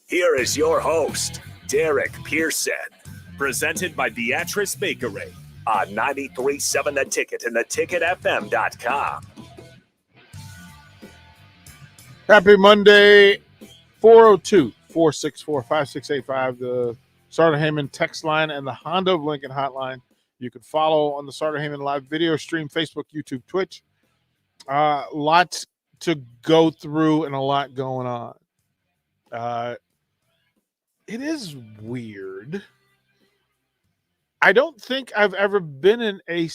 Here is your host, Derek Pearson. Presented by Beatrice Bakery on 93.7 The Ticket and theticketfm.com. Happy Monday, 402-464-5685, the Starter Heyman text line and the Honda of Lincoln hotline. You can follow on the Starter Heyman live video stream, Facebook, YouTube, Twitch. Lots to go through and a lot going on. It is weird. I don't think I've ever been at a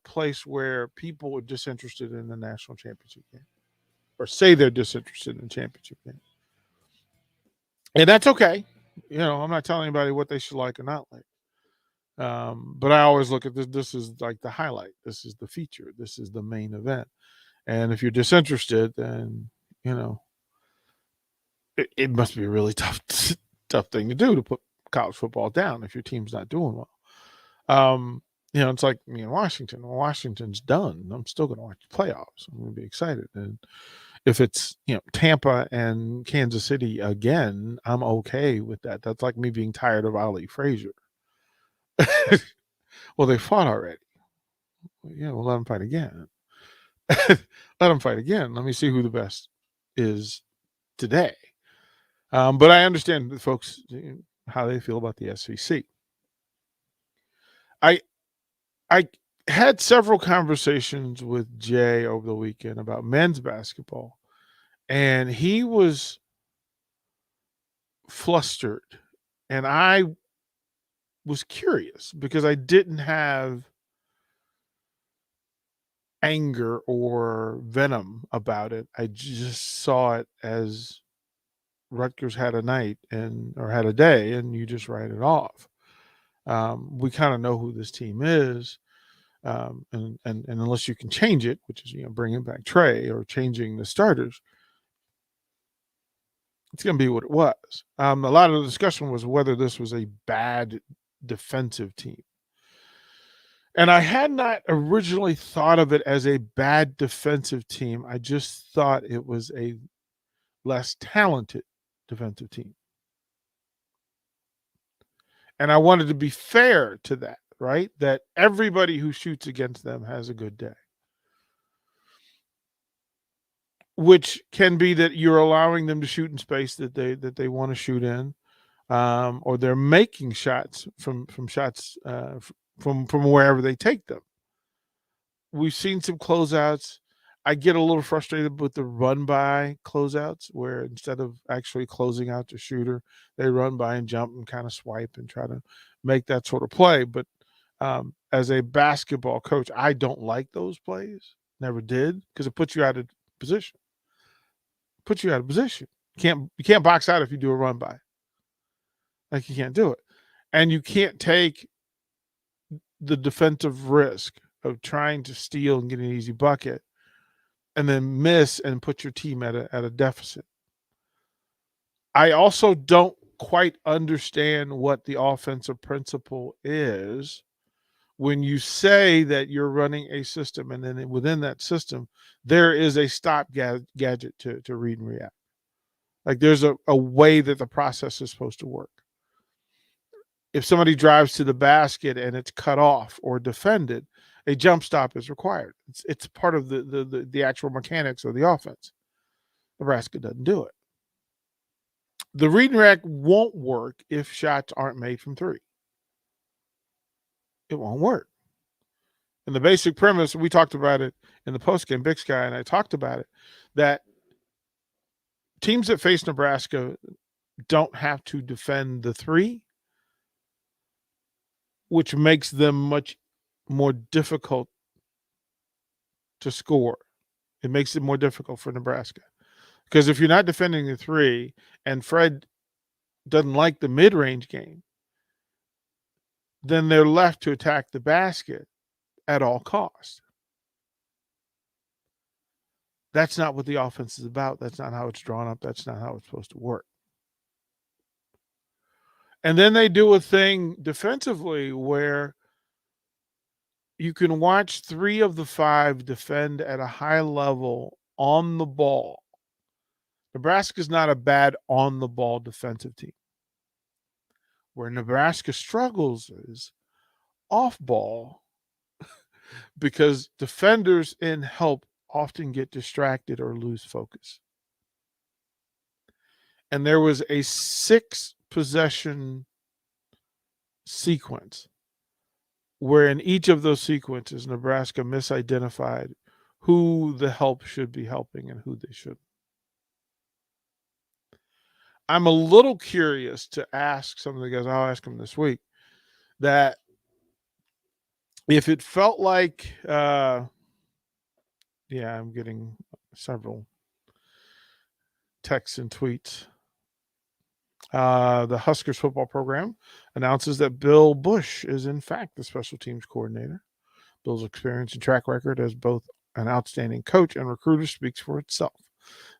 place where people are disinterested in the national championship game, or say they're disinterested in the championship game, and that's okay. You know, I'm not telling anybody what they should like or not like. But I always look at this. This is like the highlight. This is the feature. This is the main event. And if you're disinterested, then you know it must be a really tough thing to do to put college football down if your team's not doing well. You know, it's like me in Washington. When Washington's done, I'm still going to watch the playoffs. I'm going to be excited. And if it's, you know, Tampa and Kansas City again, I'm okay with that. That's like me being tired of Ali Frazier. Well, they fought already. Yeah, we'll let them fight again. Let them fight again. Let me see who the best is today. But I understand the folks how they feel about the SEC. I had several conversations with Jay over the weekend about men's basketball, and he was flustered, and I was curious because I didn't have anger or venom about it. I just saw it as Rutgers had a night or had a day, and you just write it off. We kind of know who this team is, and unless you can change it, which is, you know, bringing back Trey or changing the starters, it's going to be what it was. A lot of the discussion was whether this was a bad defensive team. And I had not originally thought of it as a bad defensive team. I just thought it was a less talented defensive team. And I wanted to be fair to that, right? That everybody who shoots against them has a good day. Which can be that you're allowing them to shoot in space that they want to shoot in, or they're making shots from shots from wherever they take them. We've seen some closeouts. I get a little frustrated with the run-by closeouts where instead of actually closing out the shooter, they run by and jump and kind of swipe and try to make that sort of play. But as a basketball coach, I don't like those plays. Never did, because it puts you out of position. You can't box out if you do a run-by. Like, you can't do it. And you can't take the defensive risk of trying to steal and get an easy bucket and then miss and put your team at a deficit. I also don't quite understand what the offensive principle is when you say that you're running a system and then within that system, there is a stop gadget to read and react. Like, there's a way that the process is supposed to work. If somebody drives to the basket and it's cut off or defended, a jump stop is required. It's part of the actual mechanics of the offense. Nebraska doesn't do it. The read and react won't work if shots aren't made from three. It won't work. And the basic premise, we talked about it in the postgame, Big Sky, and I talked about it, that teams that face Nebraska don't have to defend the three, which makes them much more difficult to score. It makes it more difficult for Nebraska. Because if you're not defending the three and Fred doesn't like the mid-range game, then they're left to attack the basket at all costs. That's not what the offense is about. That's not how it's drawn up. That's not how it's supposed to work. And then they do a thing defensively where you can watch 3 of the 5 defend at a high level on the ball. Nebraska's not a bad on the ball defensive team. Where Nebraska struggles is off ball because defenders in help often get distracted or lose focus. And there was a 6 possession sequence where in each of those sequences, Nebraska misidentified who the help should be helping and who they shouldn't. I'm a little curious to ask some of the guys, I'll ask them this week, that if it felt like, I'm getting several texts and tweets. The Huskers football program announces that Bill Bush is in fact the special teams coordinator. Bill's experience and track record as both an outstanding coach and recruiter speaks for itself.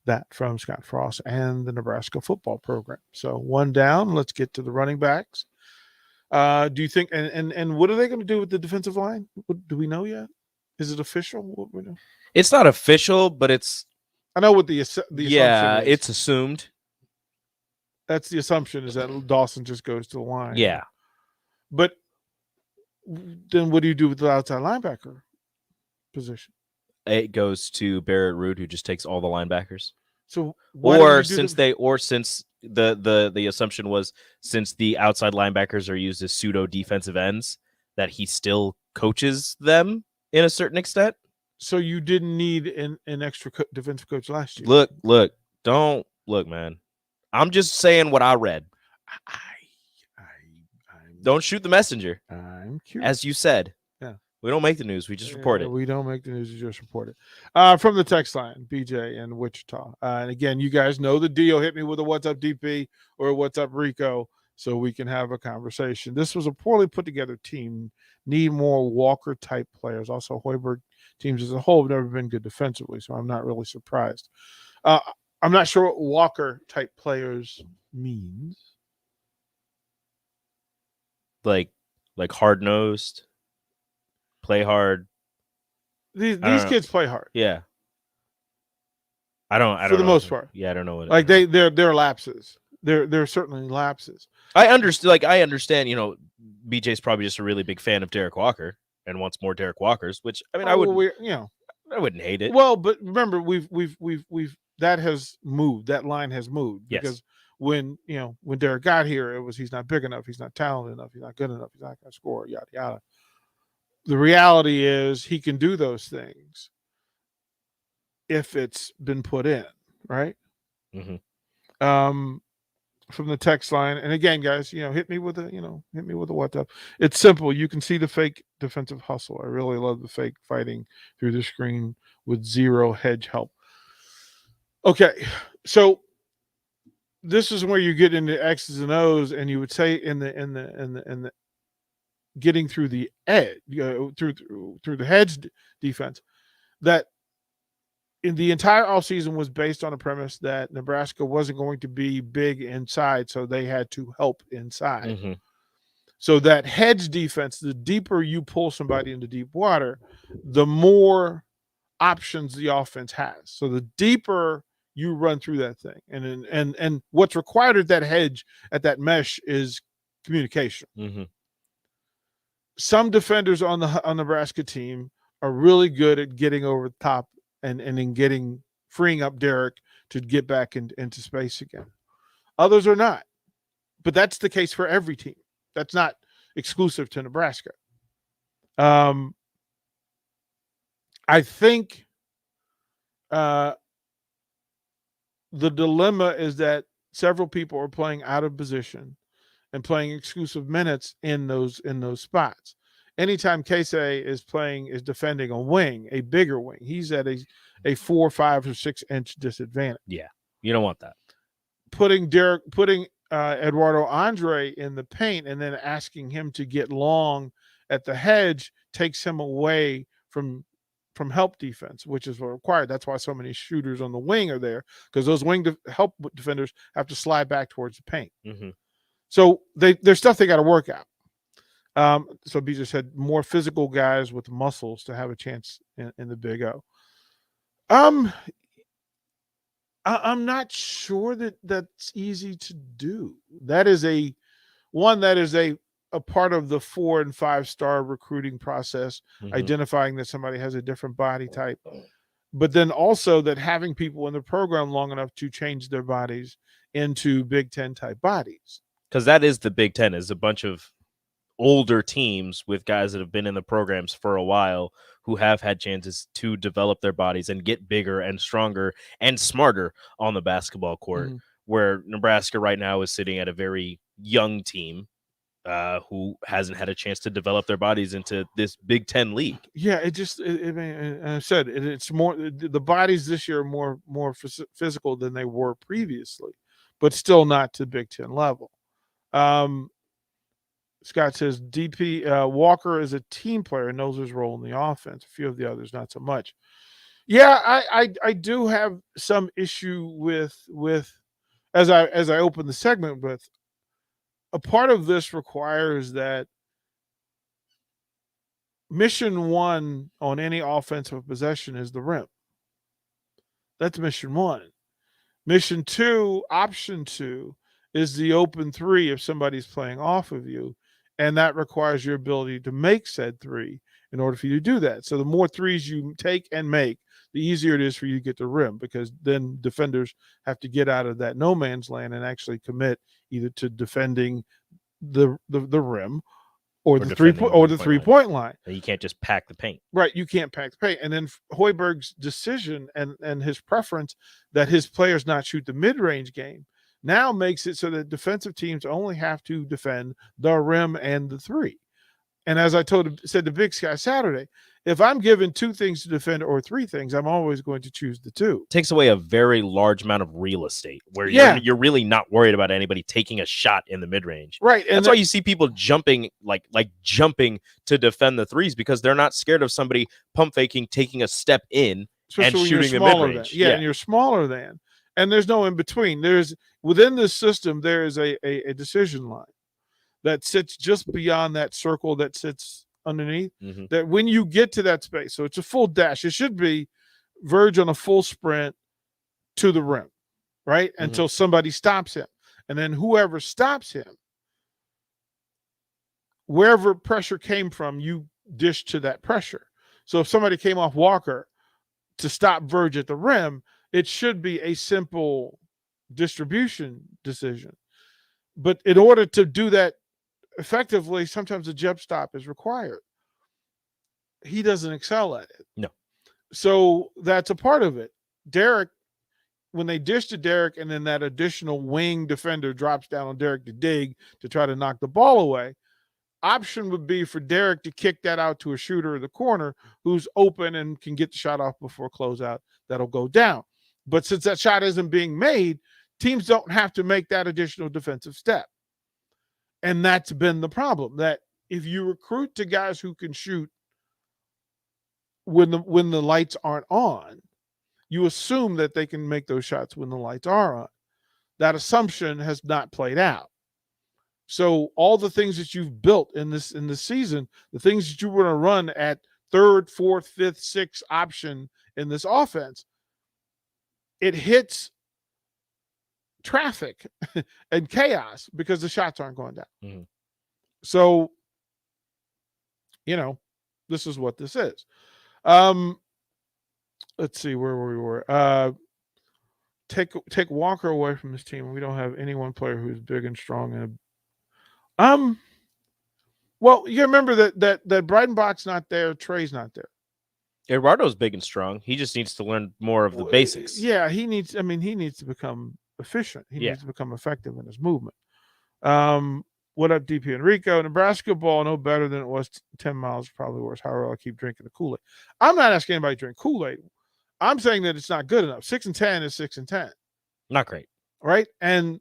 That from Scott Frost and the Nebraska football program. So one down. Let's get to the running backs. Do you think and what are they going to do with the defensive line? Do we know yet? Is it official? What we know? It's not official, but it's. I know what the assumption is. It's assumed. That's the assumption, is that Dawson just goes to the line. Yeah. But then what do you do with the outside linebacker position? It goes to Barrett Root, who just takes all the linebackers. So since the assumption was, since the outside linebackers are used as pseudo defensive ends, that he still coaches them in a certain extent. So you didn't need an extra defensive coach last year. Look, man. I'm just saying what I read. Don't shoot the messenger. I'm curious. As you said. Yeah. We don't make the news. We just report it. We don't make the news. We just report it. From the text line, BJ in Wichita. And again, you guys know the deal. Hit me with a what's up DP or a what's up Rico so we can have a conversation. This was a poorly put together team. Need more Walker type players. Also, Hoiberg teams as a whole have never been good defensively, so I'm not really surprised. I'm not sure what Walker type players means. Like hard nosed, play hard. These kids play hard. Yeah. I don't for the most part. Yeah, I don't know what. Like they're lapses. They're certainly lapses. I understand. You know, BJ's probably just a really big fan of Derek Walker and wants more Derek Walkers. Which I mean, I wouldn't hate it. Well, but remember, we've that has moved. That line has moved because when Derek got here, it was he's not big enough, he's not talented enough, he's not good enough, he's not going to score, yada yada. The reality is he can do those things if it's been put in, right? Mm-hmm. From the text line, and again, guys, hit me with a WhatsApp. It's simple. You can see the fake defensive hustle. I really love the fake fighting through the screen with zero hedge help. Okay, so this is where you get into X's and O's, and you would say in the getting through the edge, through the hedge defense, that in the entire offseason was based on a premise that Nebraska wasn't going to be big inside, so they had to help inside. Mm-hmm. So that hedge defense, the deeper you pull somebody into deep water, the more options the offense has. So the deeper you run through that thing, and what's required at that hedge, at that mesh, is communication. Mm-hmm. Some defenders on the Nebraska team are really good at getting over the top and in freeing up Derek to get back into space again. Others are not, but that's the case for every team. That's not exclusive to Nebraska. I think the dilemma is that several people are playing out of position and playing exclusive minutes in those spots. Anytime Casey is defending a wing, a bigger wing, he's at a 4, 5, or 6 inch disadvantage. Yeah, you don't want that. Putting Eduardo Andre in the paint and then asking him to get long at the hedge takes him away from help defense, which is required. That's why so many shooters on the wing are there, because those wing help defenders have to slide back towards the paint. Mm-hmm. So there's stuff they got to work out. So BJ said more physical guys with muscles to have a chance in the Big O. I'm not sure that that's easy to do. That is a part of the 4 and 5 star recruiting process, identifying that somebody has a different body type, but then also that having people in the program long enough to change their bodies into Big Ten type bodies. Because that is the Big Ten, is a bunch of older teams with guys that have been in the programs for a while who have had chances to develop their bodies and get bigger and stronger and smarter on the basketball court, where Nebraska right now is sitting at a very young team who hasn't had a chance to develop their bodies into this Big Ten league. Yeah, I said it's more, the bodies this year are more physical than they were previously, but still not to Big Ten level. Scott says DP Walker is a team player and knows his role in the offense. A few of the others not so much. Yeah, I do have some issue with as I open the segment with, a part of this requires that mission 1 on any offensive possession is the rim. That's mission 1. Mission 2, option 2, is the open 3 if somebody's playing off of you, and that requires your ability to make said 3 in order for you to do that. So the more threes you take and make, the easier it is for you to get the rim, because then defenders have to get out of that no man's land and actually commit either to defending the rim or the 3-point line. You can't just pack the paint. Right, you can't pack the paint. And then Hoiberg's decision and his preference that his players not shoot the mid-range game now makes it so that defensive teams only have to defend the rim and the 3. And as I said to Big Sky Saturday, if I'm given 2 things to defend or 3 things, I'm always going to choose the 2. It takes away a very large amount of real estate where you're really not worried about anybody taking a shot in the mid-range. Right. And that's why you see people jumping, like jumping to defend the threes, because they're not scared of somebody pump faking, taking a step in and shooting the mid-range. Yeah, and you're smaller than. And there's no in between. Within this system, there is a decision line that sits just beyond that circle that sits underneath. That when you get to that space, so it's a full dash. It should be verge on a full sprint to the rim, right? Until somebody stops him. And then whoever stops him, wherever pressure came from, you dish to that pressure. So if somebody came off Walker to stop verge at the rim, it should be a simple distribution decision. But in order to do that effectively, sometimes a jump stop is required. He doesn't excel at it. No. So that's a part of it. Derek, when they dish to Derek and then that additional wing defender drops down on Derek to dig to try to knock the ball away, option would be for Derek to kick that out to a shooter in the corner who's open and can get the shot off before closeout. That'll go down. But since that shot isn't being made, teams don't have to make that additional defensive step. And that's been the problem, that if you recruit to guys who can shoot when the lights aren't on, you assume that they can make those shots when the lights are on. That assumption has not played out. So all the things that you've built in this season, the things that you were going to run at 3rd, 4th, 5th, 6th option in this offense, it hits traffic and chaos because the shots aren't going down. So, this is what this is. Let's see where we were. Take Walker away from this team. We don't have any one player who's big and strong. Well, you remember that Breidenbach's not there, Trey's not there. Eduardo's big and strong. He just needs to learn more of the basics. Yeah, he needs to become efficient. He needs to become effective in his movement. What up, DP Enrico? Nebraska ball no better than it was 10 miles, probably worse. However, I'll keep drinking the Kool-Aid. I'm not asking anybody to drink Kool-Aid. I'm saying that it's not good enough. 6-10 is 6-10. Not great. Right? And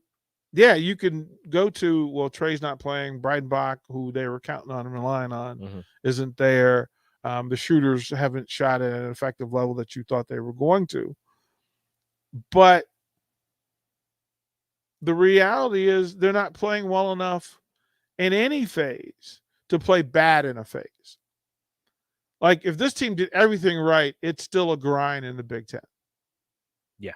yeah, you can go to, well, Trey's not playing. Breidenbach, who they were counting on and relying on, isn't there. The shooters haven't shot at an effective level that you thought they were going to. But the reality is they're not playing well enough in any phase to play bad in a phase. Like, if this team did everything right, it's still a grind in the Big Ten. Yeah.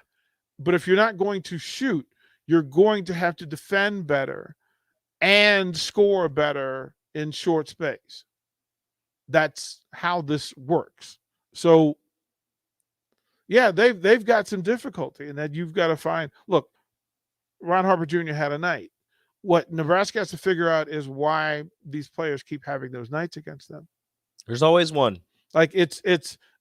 But if you're not going to shoot, you're going to have to defend better and score better in short space. That's how this works. So, yeah, they've got some difficulty, and that you've got to find. Look, Ron Harper Jr. had a night. What Nebraska has to figure out is why these players keep having those nights against them. There's always one. Like it's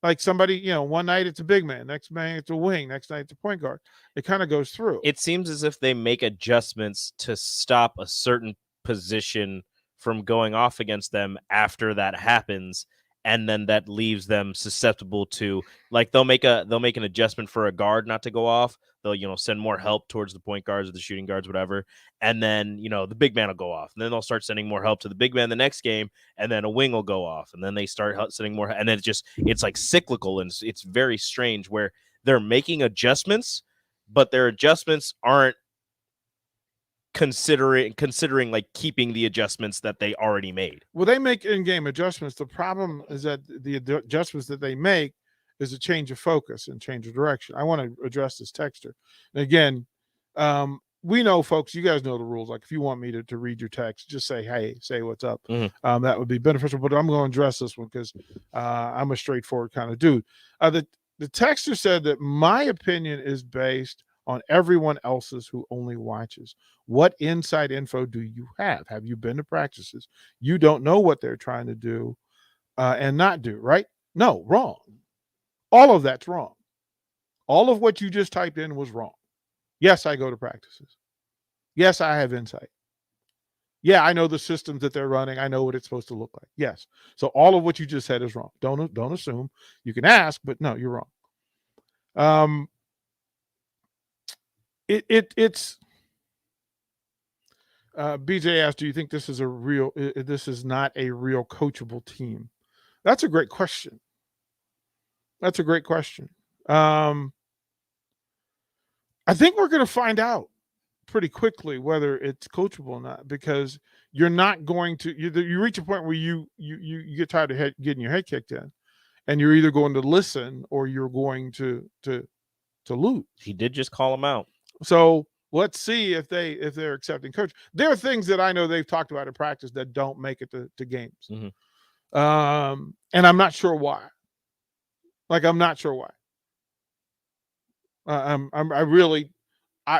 like somebody, one night it's a big man, next night it's a wing, next night it's a point guard. It kind of goes through. It seems as if they make adjustments to stop a certain position from going off against them after that happens, and then that leaves them susceptible to, like, they'll make an adjustment for a guard not to go off. They'll send more help towards the point guards or the shooting guards, whatever, and then the big man will go off, and then they'll start sending more help to the big man the next game, and then a wing will go off, and then they start sending more, and then it's like cyclical, and it's very strange where they're making adjustments, but their adjustments aren't considering like keeping the adjustments that they already made. Well, they make in-game adjustments. The problem is that the adjustments that they make is a change of focus and change of direction. I want to address this texter. And again, we know, folks, you guys know the rules. Like, if you want me to read your text, just say, hey, say what's up. Mm-hmm. That would be beneficial. But I'm going to address this one because I'm a straightforward kind of dude. The texter said that my opinion is based on everyone else's who only watches. What inside info do you have? Have you been to practices? You don't know what they're trying to do and not do, right? No, wrong. All of that's wrong. All of what you just typed in was wrong. Yes, I go to practices. Yes, I have insight. Yeah, I know the systems that they're running. I know what it's supposed to look like. Yes. So all of what you just said is wrong. Don't assume. You can ask, but no, you're wrong. It's BJ asked, do you think this is not a real coachable team? That's a great question. I think we're going to find out pretty quickly whether it's coachable or not, because you're not going to, you reach a point where you get tired of getting your head kicked in, and you're either going to listen or you're going to lose. He did just call him out. So let's see if they're accepting coach. There are things that I know they've talked about in practice that don't make it to games. Mm-hmm. And I'm not sure why. I'm not sure why.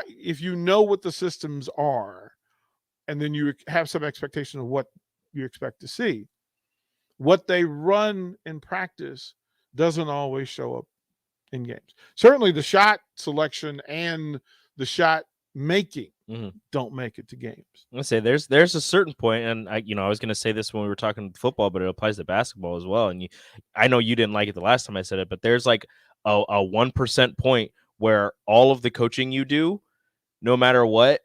If you know what the systems are, and then you have some expectation of what you expect to see, what they run in practice doesn't always show up in games. Certainly the shot selection and the shot making don't make it to games. I say there's a certain point, and I was going to say this when we were talking football, but it applies to basketball as well. And I know you didn't like it the last time I said it, but there's like a 1% point where all of the coaching you do, no matter what,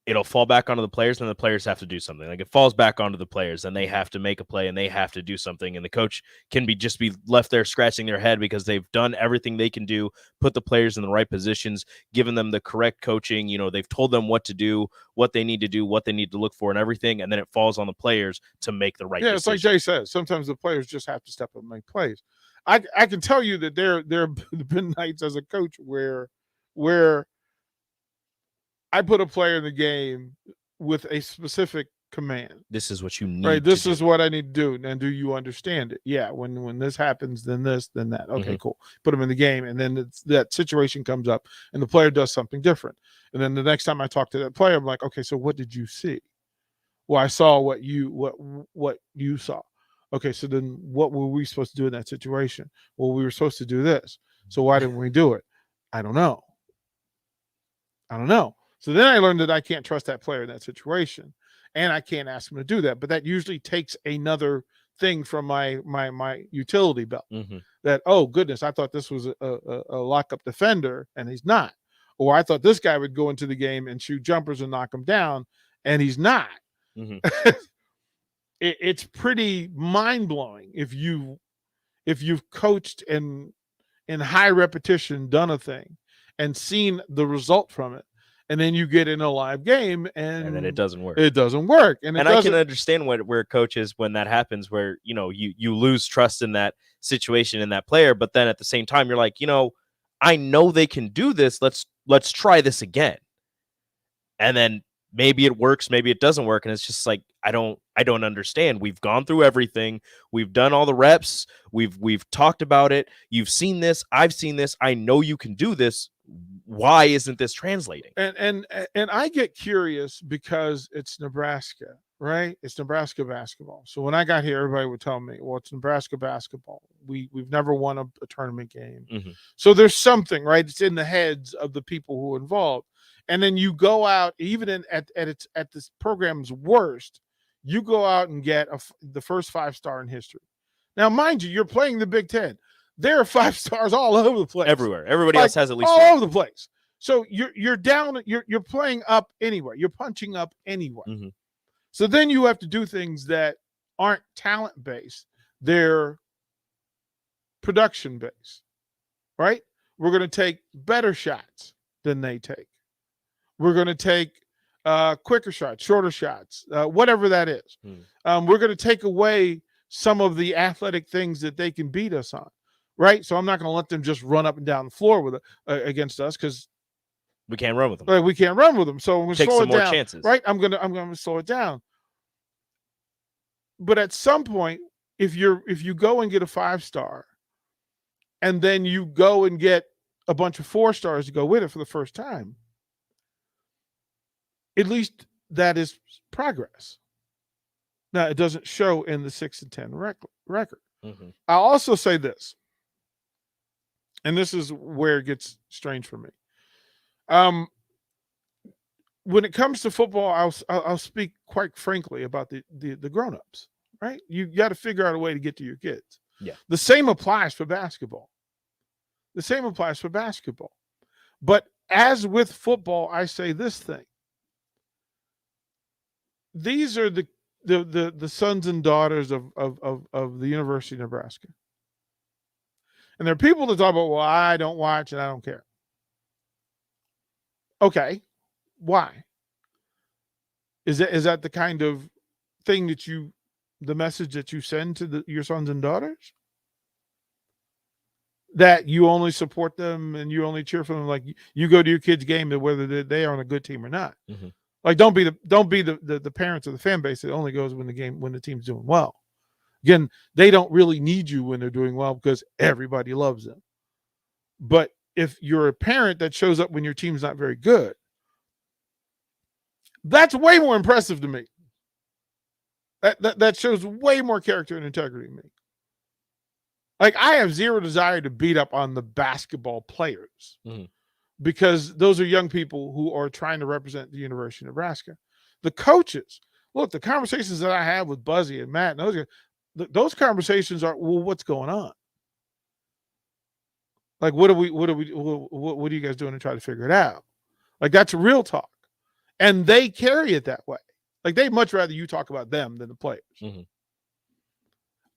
it'll fall back onto the players, and the players have to do something. Like, it falls back onto the players, and they have to make a play, and they have to do something. And the coach can just be left there scratching their head because they've done everything they can do, put the players in the right positions, given them the correct coaching. They've told them what to do, what they need to do, what they need to look for, and everything. And then it falls on the players to make the right decision. It's like Jay says, sometimes the players just have to step up and make plays. I can tell you that there have been nights as a coach where I put a player in the game with a specific command. This is what you need. Right. This is what I need to do. And do you understand it? Yeah. When this happens, then this, then that. Okay, cool. Put him in the game. And then that situation comes up and the player does something different. And then the next time I talk to that player, I'm like, okay, so what did you see? Well, I saw what you saw. Okay. So then what were we supposed to do in that situation? Well, we were supposed to do this. So why didn't we do it? I don't know. So then I learned that I can't trust that player in that situation, and I can't ask him to do that. But that usually takes another thing from my utility belt. That, oh goodness, I thought this was a lockup defender, and he's not. Or I thought this guy would go into the game and shoot jumpers and knock him down, and he's not. It's pretty mind blowing if you've coached in high repetition, done a thing, and seen the result from it. And then you get in a live game, and then it doesn't work. It doesn't work, and I can understand where coaches, when that happens, where you lose trust in that situation, in that player. But then at the same time, you're like, I know they can do this. Let's try this again. And then maybe it works, maybe it doesn't work. And it's just like, I don't understand. We've gone through everything. We've done all the reps. We've talked about it. You've seen this. I've seen this. I know you can do this. Why isn't this translating? And I get curious because it's Nebraska, right? It's Nebraska basketball. So when I got here, everybody would tell me, well, it's Nebraska basketball. We've never won a tournament game. Mm-hmm. So there's something, right? It's in the heads of the people who are involved. And then you go out, even at this program's worst, you go out and get the first 5-star in history. Now, mind you, you're playing the Big Ten. There are 5 stars all over the place. Everywhere. Everybody else has at least all one. over the place. So you're down. You're playing up anyway. You're punching up anyway. Mm-hmm. So then you have to do things that aren't talent based. They're production based, right? We're going to take better shots than they take. We're going to take quicker shots, shorter shots, whatever that is. We're going to take away some of the athletic things that they can beat us on, right? So I'm not going to let them just run up and down the floor with against us because we can't run with them. We can't run with them. So I'm going to slow it down. Chances. Right? I'm going to slow it down. But at some point, if you go and get a 5-star, and then you go and get a bunch of 4-stars to go with it for the first time, at least that is progress. Now, it doesn't show in the 6-10 record. Mm-hmm. I'll also say this, and this is where it gets strange for me. When it comes to football, I'll speak quite frankly about the grown-ups, right? You got to figure out a way to get to your kids. Yeah. The same applies for basketball. But as with football, I say this thing. These are the sons and daughters of the University of Nebraska. And there are people that talk about, well, I don't watch and I don't care. Okay. Why? Is that the kind of thing that the message that you send to your sons and daughters? That you only support them and you only cheer for them, like you go to your kids' game whether they are on a good team or not. Mm-hmm. Like don't be the parents of the fan base that only goes when the team's doing well. Again, they don't really need you when they're doing well because everybody loves them. But if you're a parent that shows up when your team's not very good, that's way more impressive to me. That shows way more character and integrity to me. Like, I have zero desire to beat up on the basketball players because those are young people who are trying to represent the University of Nebraska. The coaches, look, the conversations that I have with Buzzy and Matt, and those conversations are, well, what's going on? Like, what are you guys doing to try to figure it out? Like, that's real talk. And they carry it that way. Like, they'd much rather you talk about them than the players. Mm-hmm.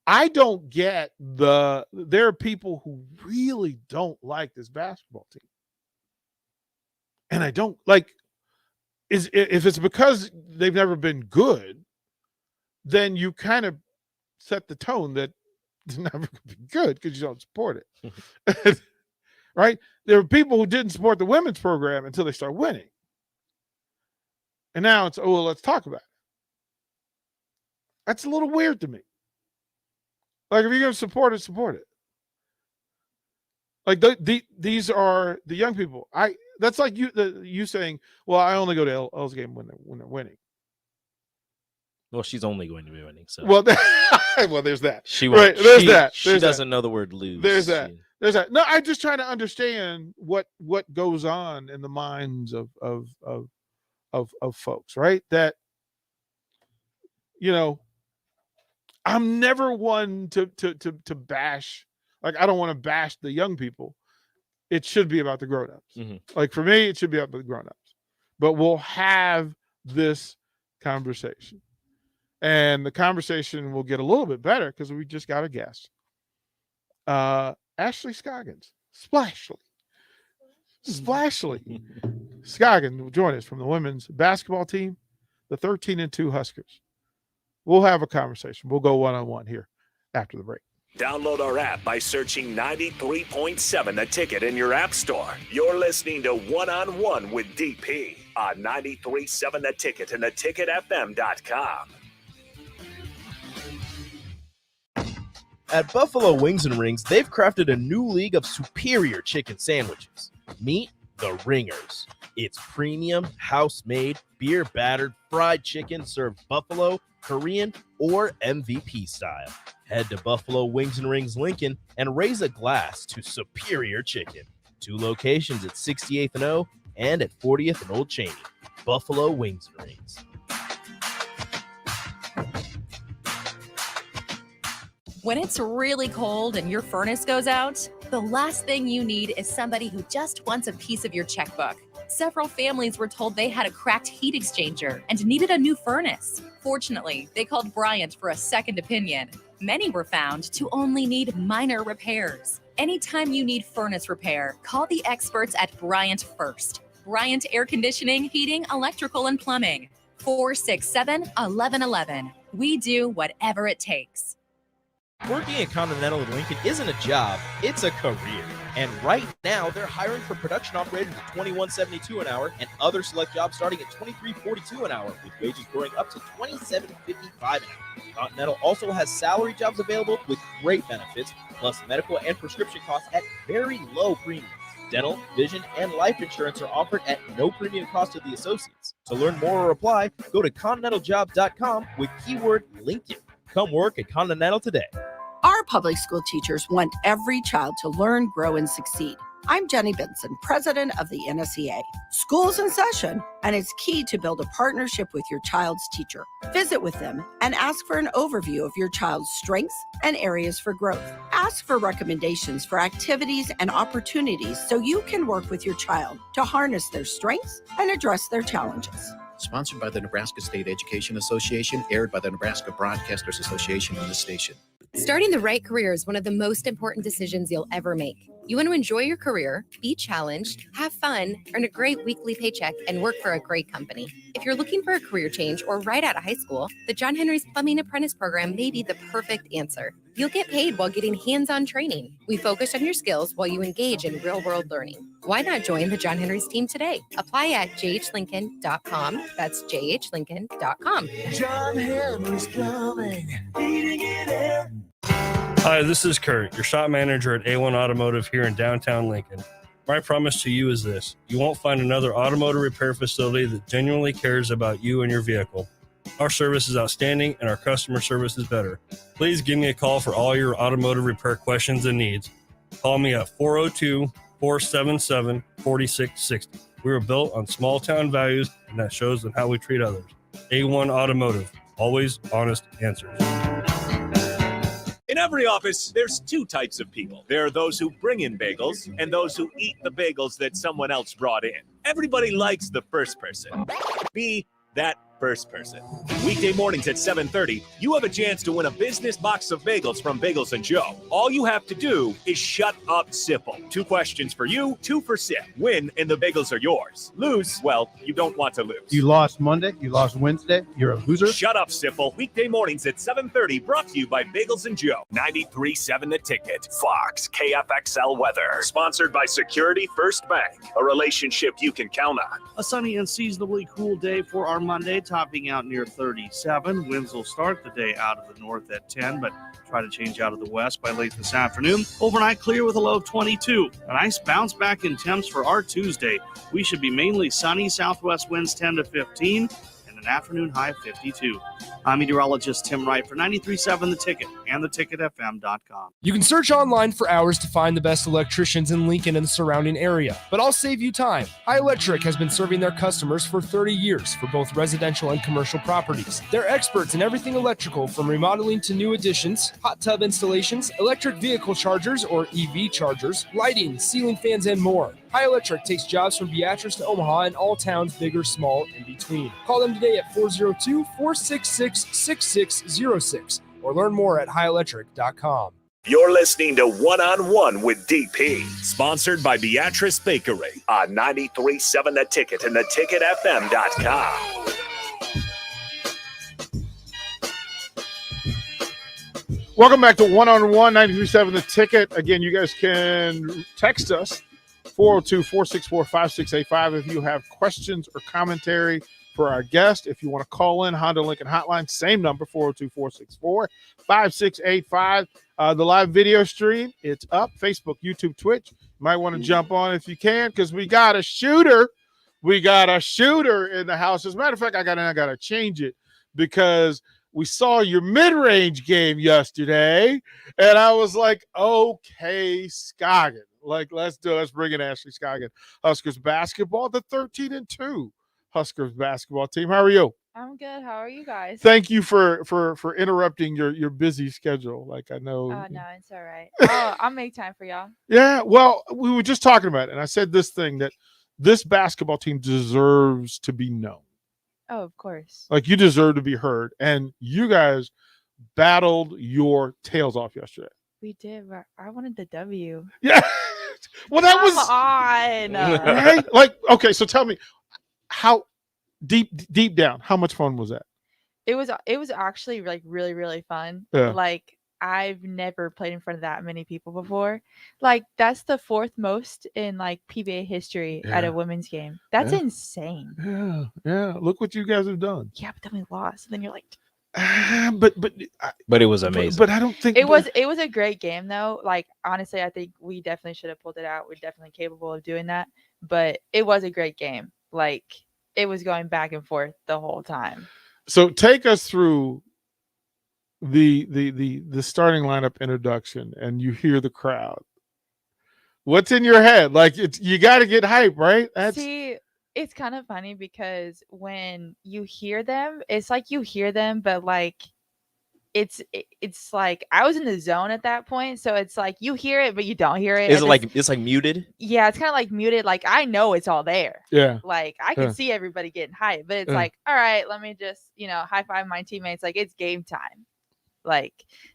I don't get there are people who really don't like this basketball team. And I don't like, if it's because they've never been good, then you kind of set the tone that it's never going to be good because you don't support it. Right? There are people who didn't support the women's program until they start winning. And now it's, let's talk about it. That's a little weird to me. Like, if you're going to support it, support it. Like, these are the young people. That's like you saying, well, I only go to L's game when they're winning. Well, she's only going to be winning. So well, there's that. She won't. Right, there's that. She doesn't know the word lose. There's that. There's that. No, I'm just trying to understand what goes on in the minds of folks, right? That, I'm never one to bash. Like, I don't want to bash the young people. It should be about the grown-ups. Mm-hmm. Like, for me, it should be about the grown-ups. But we'll have this conversation. And the conversation will get a little bit better because we just got a guest. Ashley Scoggins. Splashly. Scoggins will join us from the women's basketball team, the 13-2 Huskers. We'll have a conversation. We'll go one-on-one here after the break. Download our app by searching 93.7 The Ticket in your app store. You're listening to One-on-One with DP on 93.7 The Ticket and theticketfm.com. At Buffalo Wings and Rings, they've crafted a new league of superior chicken sandwiches. Meet the Ringers. It's premium, house-made, beer-battered, fried chicken served buffalo, Korean, or MVP style. Head to Buffalo Wings and Rings Lincoln and raise a glass to superior chicken. 2 locations at 68th and O and at 40th and Old Cheney. Buffalo Wings and Rings. When it's really cold and your furnace goes out, the last thing you need is somebody who just wants a piece of your checkbook. Several families were told they had a cracked heat exchanger and needed a new furnace. Fortunately, they called Bryant for a second opinion. Many were found to only need minor repairs. Anytime you need furnace repair, call the experts at Bryant first. Bryant Air Conditioning, Heating, Electrical, and Plumbing. 467-1111. We do whatever it takes. Working at Continental in Lincoln isn't a job, it's a career. And right now, they're hiring for production operators at $21.72 an hour and other select jobs starting at $23.42 an hour, with wages growing up to $27.55 an hour. Continental also has salary jobs available with great benefits, plus medical and prescription costs at very low premiums. Dental, vision, and life insurance are offered at no premium cost to the associates. To learn more or apply, go to continentaljobs.com with keyword Lincoln. Come work at Continental today. Our public school teachers want every child to learn, grow, and succeed. I'm Jenny Benson, president of the NSEA. School's in session, and it's key to build a partnership with your child's teacher. Visit with them and ask for an overview of your child's strengths and areas for growth. Ask for recommendations for activities and opportunities so you can work with your child to harness their strengths and address their challenges. Sponsored by the Nebraska State Education Association, aired by the Nebraska Broadcasters Association on this station. Starting the right career is one of the most important decisions you'll ever make. You want to enjoy your career, be challenged, have fun, earn a great weekly paycheck, and work for a great company. If you're looking for a career change or right out of high school, the John Henry's Plumbing Apprentice program may be the perfect answer. You'll get paid while getting hands-on training. We focus on your skills while you engage in real-world learning. Why not join the John Henry's team today? Apply at jhlincoln.com. That's jhlincoln.com. John Henry's Plumbing, heating it in. Hi, this is Kurt, your shop manager at A1 Automotive here in downtown Lincoln. My promise to you is this: you won't find another automotive repair facility that genuinely cares about you and your vehicle. Our service is outstanding and our customer service is better. Please give me a call for all your automotive repair questions and needs. Call me at 402-477-4660. We were built on small town values, and that shows in how we treat others. A1 Automotive, always honest answers. In every office, there's 2 types of people. There are those who bring in bagels and those who eat the bagels that someone else brought in. Everybody likes the first person. Be that first person. Weekday mornings at 7:30, you have a chance to win a business box of bagels from Bagels & Joe. All you have to do is shut up, Sipple. 2 questions for you, 2 for Sip. Win, and the bagels are yours. Lose, well, you don't want to lose. You lost Monday, you lost Wednesday, you're a loser. Shut up, Sipple. Weekday mornings at 7:30, brought to you by Bagels & Joe. 93.7 The Ticket. Fox, KFXL weather. Sponsored by Security First Bank, a relationship you can count on. A sunny and seasonably cool day for our Monday, topping out near 37. Winds will start the day out of the north at 10, but try to change out of the west by late this afternoon. Overnight clear with a low of 22. A nice bounce back in temps for our Tuesday. We should be mainly sunny, southwest winds 10 to 15, and an afternoon high of 52. I'm meteorologist Tim Wright for 93.7 The Ticket and theticketfm.com. You can search online for hours to find the best electricians in Lincoln and the surrounding area, but I'll save you time. High Electric has been serving their customers for 30 years for both residential and commercial properties. They're experts in everything electrical, from remodeling to new additions, hot tub installations, electric vehicle chargers or EV chargers, lighting, ceiling fans, and more. High Electric takes jobs from Beatrice to Omaha and all towns, big or small, in between. Call them today at 402-466-6606 or learn more at highelectric.com. You're listening to One-on-One with DP, sponsored by Beatrice Bakery on 93.7 The Ticket and theticketfm.com. Welcome back to 1-on-1 93.7 The Ticket. Again, you guys can text us 402-464-5685 if you have questions or commentary for our guest. If you want to call in, Honda Lincoln Hotline, same number, 402-464-5685. The live video stream, it's up, Facebook, YouTube, Twitch. You might want to jump on if you can, because we got a shooter. We got a shooter in the house. As a matter of fact, I got to change it because we saw your mid-range game yesterday, and I was like, okay, Scoggin. Like, let's bring in Ashley Scoggin. Huskers basketball, the 13-2 Huskers basketball team. How are you? I'm good. How are you guys? Thank you for interrupting your busy schedule. Like, I know. Oh, no, it's all right. I'll make time for y'all. Yeah, well, we were just talking about it, and I said this thing that this basketball team deserves to be known. Oh, of course. Like, you deserve to be heard. And you guys battled your tails off yesterday. We did. But I wanted the W. Yeah. Well, that was on. Right? Like, okay, so tell me, how deep down, how much fun was that? It was actually like really, really fun. Yeah. Like, I've never played in front of that many people before. Like, that's the fourth most in like PBA history at a women's game. That's insane. Yeah. Look what you guys have done. Yeah, but then we lost. And then you're like, but it was amazing. But I don't think it was a great game though. Like, honestly, I think we definitely should have pulled it out. We're definitely capable of doing that. But it was a great game. Like, it was going back and forth the whole time. So take us through the starting lineup introduction, and you hear the crowd. What's in your head? Like, you got to get hype, right? See, it's kind of funny because when you hear them, it's like you hear them, but like it's like I was in the zone at that point, so it's like you hear it, but you don't hear it. Is it like it's like muted? Yeah, it's kind of like muted. Like, I know it's all there. Yeah. Like, I can see everybody getting hyped, but it's like, all right, let me just high five my teammates. Like, it's game time. Like,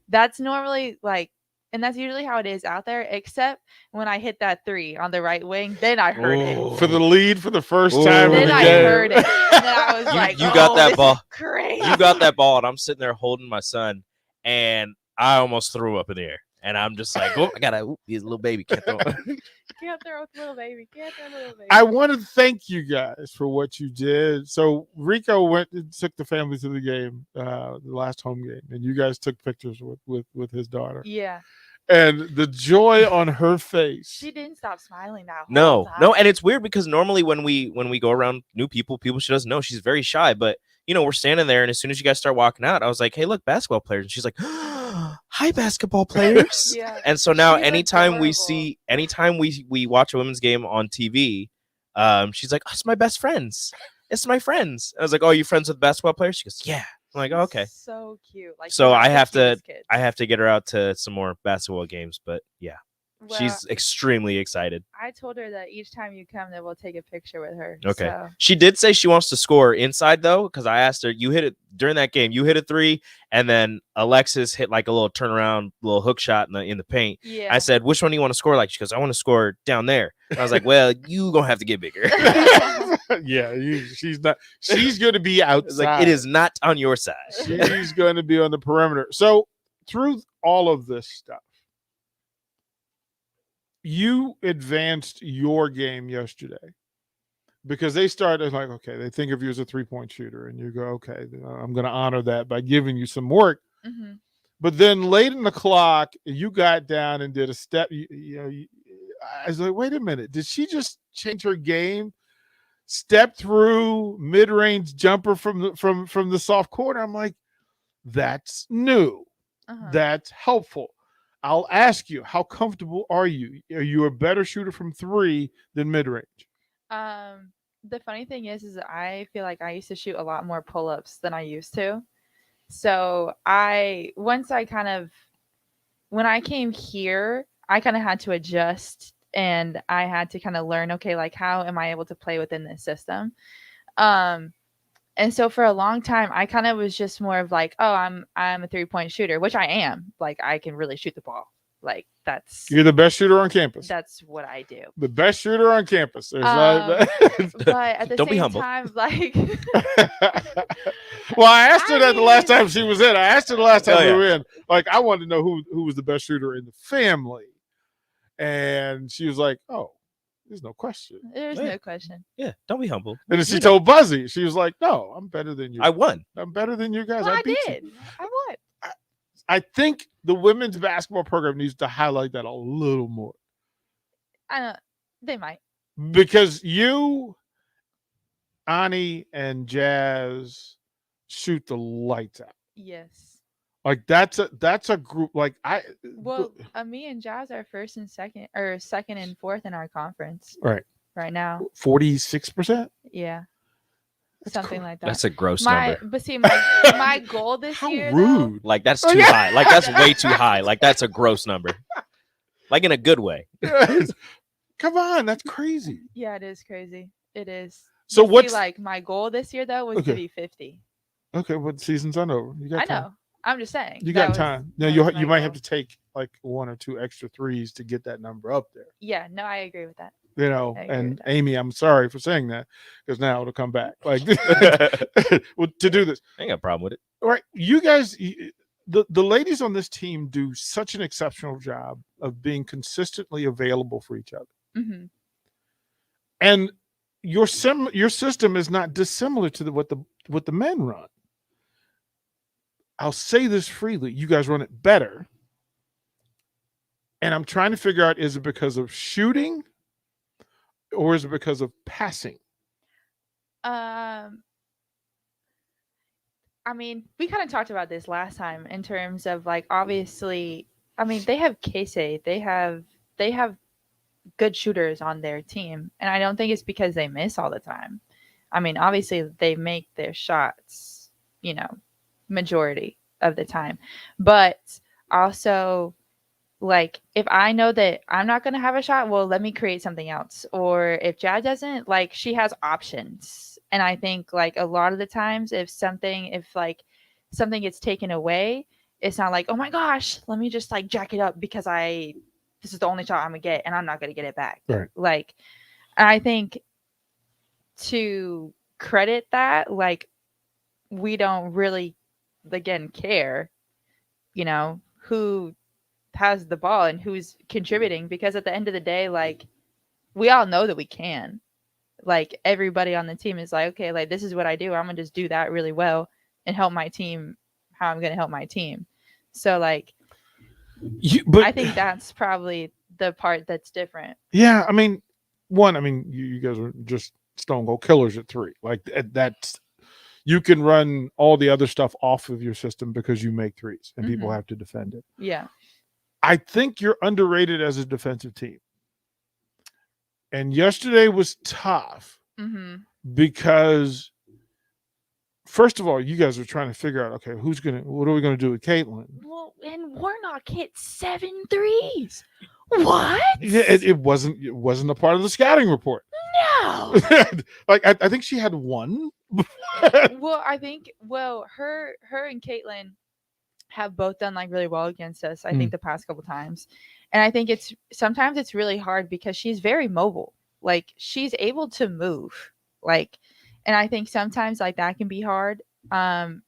that's normally like, and that's usually how it is out there, except when I hit that 3 on the right wing, then I heard it. For the lead for the first time. Then I heard it. And then I was you got that ball. Crazy. You got that ball, and I'm sitting there holding my son, and I almost threw up in the air. And I'm just like, oh, I gotta, he's a little baby. Can't throw. Can't throw with little baby. Can't throw little baby. I want to thank you guys for what you did. So Rico went and took the family to the game, the last home game, and you guys took pictures with his daughter. Yeah. And the joy on her face. She didn't stop smiling that No, whole time. and it's weird because normally when we go around new people she doesn't know, she's very shy. But we're standing there, and as soon as you guys start walking out, I was like, hey, look, basketball players. And she's like, hi, basketball players. Yeah. And so now She's anytime adorable. we watch a women's game on TV, she's like, oh, it's my best friends. It's my friends. I was like, oh, you friends with basketball players? She goes, yeah. I'm like, oh, okay. So cute. Like, So I have to get her out to some more basketball games, but yeah. Well, she's extremely excited. I told her that each time you come, that we'll take a picture with her. Okay. So. She did say she wants to score inside though, because I asked her, you hit it during that game. You hit a 3, and then Alexis hit like a little turnaround, little hook shot in the paint. Yeah. I said, which one do you want to score like? She goes, I want to score down there. And I was like, well, you gonna have to get bigger. Yeah, she's not. She's going to be outside. It's like, it is not on your side. She's going to be on the perimeter. So through all of this stuff, you advanced your game yesterday because they started like, okay, they think of you as a 3-point shooter, and you go, okay, I'm going to honor that by giving you some work. Mm-hmm. But then late in the clock, you got down and did a step. I was like, wait a minute, did she just change her game? Step through mid-range jumper from the soft corner. I'm like, that's new. That's helpful. I'll ask you, how comfortable are you? Are you a better shooter from 3 than mid-range? The funny thing is I feel like I used to shoot a lot more pull-ups than I used to. So when I came here, I kind of had to adjust, and I had to kind of learn, okay, like, how am I able to play within this system? And so for a long time, I kind of was just more of like, oh, I'm a 3-point shooter, which I am. Like, I can really shoot the ball. Like You're the best shooter on campus. that's what I do. The best shooter on campus. There's But at the Don't be same humble. time, like well, I asked her that the last time she was in. I asked her the last time Oh, we yeah. were in. Like, I wanted to know who was the best shooter in the family. And she was like, oh, there's no question. there's Yeah. no question. Yeah, don't be humble. And then she You know, told Buzzy, she was like, no, I'm better than you. I won. I'm better than you guys. Well, I beat did. you. I won. I think the women's basketball program needs to highlight that a little more. I know they might. Because you, Ani, and Jazz shoot the lights out. Yes. Like that's a group. Like Well, me and Jazz are first and second, or second and fourth in our conference right now. 46%. Yeah, That's something cool. like that. That's a gross my number. but see my goal this How year. rude. Like that's Oh, too yeah. high. Like that's way too high. Like that's a gross number. Like in a good way. Come on, that's crazy. Yeah, it is crazy. It is. So But see, what's like my goal this year though was Okay. to be 50. okay? But the season's not over. You got I time. know. I'm just saying. You that got was- time. Now that you was my might have goal. to take like 1 or 2 extra threes to get that number up there. Yeah, no, I agree with that. You know, I agree and with that. Amy, I'm sorry for saying that because now it'll come back. Like well, to do this. I ain't got a problem with it. All right, you guys, the ladies on this team do such an exceptional job of being consistently available for each other, Hmm. and your system is not dissimilar to what the men run. I'll say this freely: you guys run it better, and I'm trying to figure out: is it because of shooting, or is it because of passing? I mean, we kind of talked about this last time in terms of like obviously, I mean, they have Casey, they have good shooters on their team, and I don't think it's because they miss all the time. I mean, obviously they make their shots, you know, majority of the time, but also like if I know that I'm not going to have a shot, well, let me create something else. Or if Jazz doesn't, like she has options. And I think like a lot of the times if something gets taken away, it's not like, oh my gosh, let me just like jack it up because this is the only shot I'm gonna get and I'm not gonna get it back. Right. Like I think to credit that, like we don't really again care, you know, who has the ball and who's contributing, because at the end of the day, like we all know that we can. Like everybody on the team is like, okay, like this is what I do. I'm gonna just do that really well and help my team how I'm gonna help my team. So like I think that's probably the part that's different. Yeah, I mean, you guys are just stone cold killers at 3. Like that's you can run all the other stuff off of your system because you make threes and people have to defend it. Yeah. I think you're underrated as a defensive team. And yesterday was tough because, first of all, you guys are trying to figure out, okay, what are we going to do with Caitlin? Well, and Warnock hit 7 threes. What? Yeah, it wasn't a part of the scouting report. No. Like I think she had 1. Well, I think her and Caitlin have both done like really well against us, I think the past couple times. And I think sometimes it's really hard because she's very mobile. Like she's able to move. Like, and I think sometimes like that can be hard. And